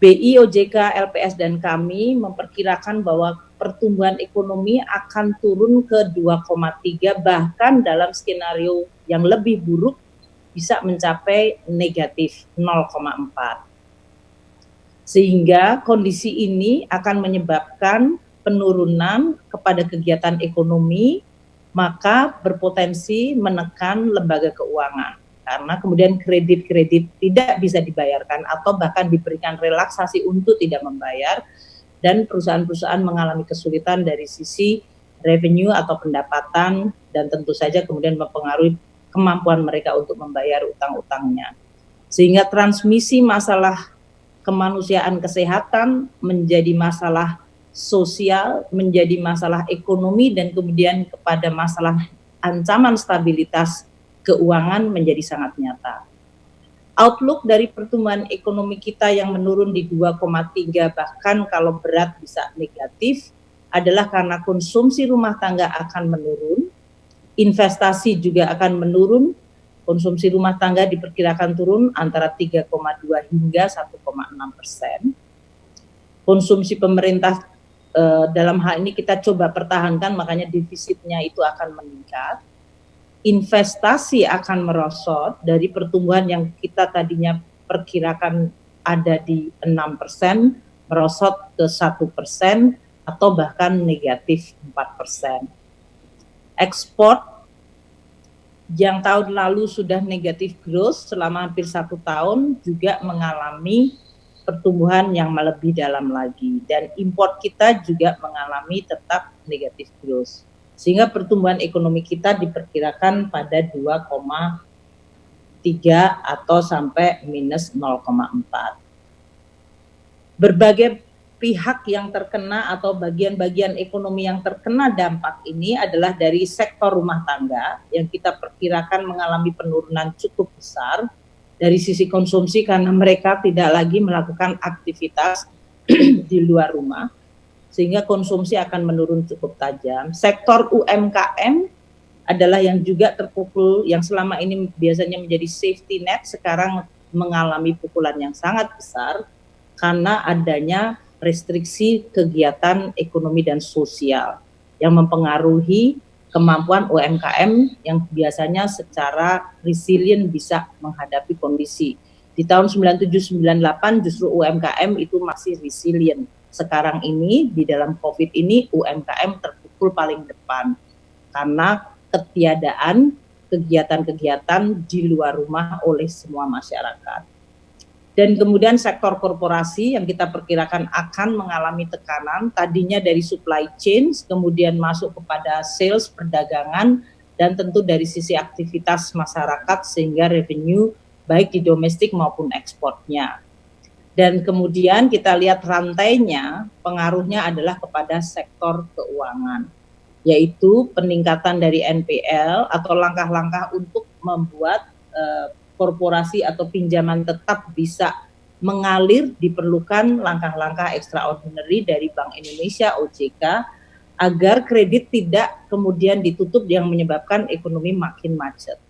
BI, OJK, LPS, dan kami memperkirakan bahwa pertumbuhan ekonomi akan turun ke 2,3, bahkan dalam skenario yang lebih buruk bisa mencapai negatif 0,4. Sehingga kondisi ini akan menyebabkan penurunan kepada kegiatan ekonomi, maka berpotensi menekan lembaga keuangan. Karena kemudian kredit-kredit tidak bisa dibayarkan atau bahkan diberikan relaksasi untuk tidak membayar, dan perusahaan-perusahaan mengalami kesulitan dari sisi revenue atau pendapatan, dan tentu saja kemudian mempengaruhi kemampuan mereka untuk membayar utang-utangnya. Sehingga transmisi masalah kemanusiaan kesehatan menjadi masalah sosial, menjadi masalah ekonomi, dan kemudian kepada masalah ancaman stabilitas keuangan menjadi sangat nyata. Outlook dari pertumbuhan ekonomi kita yang menurun di 2,3, bahkan kalau berat bisa negatif, adalah karena konsumsi rumah tangga akan menurun, investasi juga akan menurun. Konsumsi rumah tangga diperkirakan turun antara 3,2 hingga 1,6%. Konsumsi pemerintah dalam hal ini kita coba pertahankan, makanya defisitnya itu akan meningkat. Investasi akan merosot dari pertumbuhan yang kita tadinya perkirakan ada di 6%, merosot ke 1% atau bahkan negatif 4%. Ekspor yang tahun lalu sudah negatif growth selama hampir 1 tahun juga mengalami pertumbuhan yang lebih dalam lagi, dan import kita juga mengalami tetap negatif growth. Sehingga pertumbuhan ekonomi kita diperkirakan pada 2,3 atau sampai minus 0,4. Berbagai pihak yang terkena atau bagian-bagian ekonomi yang terkena dampak ini adalah dari sektor rumah tangga yang kita perkirakan mengalami penurunan cukup besar dari sisi konsumsi karena mereka tidak lagi melakukan aktivitas di luar rumah, sehingga konsumsi akan menurun cukup tajam. Sektor UMKM adalah yang juga terpukul, yang selama ini biasanya menjadi safety net, sekarang mengalami pukulan yang sangat besar karena adanya restriksi kegiatan ekonomi dan sosial yang mempengaruhi kemampuan UMKM yang biasanya secara resilient bisa menghadapi kondisi. Di tahun 97-98 justru UMKM itu masih resilient. Sekarang ini di dalam COVID ini UMKM terpukul paling depan karena ketiadaan kegiatan-kegiatan di luar rumah oleh semua masyarakat. Dan kemudian sektor korporasi yang kita perkirakan akan mengalami tekanan, tadinya dari supply chain, kemudian masuk kepada sales, perdagangan, dan tentu dari sisi aktivitas masyarakat sehingga revenue baik di domestik maupun ekspornya. Dan kemudian kita lihat rantainya, pengaruhnya adalah kepada sektor keuangan, yaitu peningkatan dari NPL atau langkah-langkah untuk membuat korporasi atau pinjaman tetap bisa mengalir, diperlukan langkah-langkah extraordinary dari Bank Indonesia, OJK, agar kredit tidak kemudian ditutup yang menyebabkan ekonomi makin macet.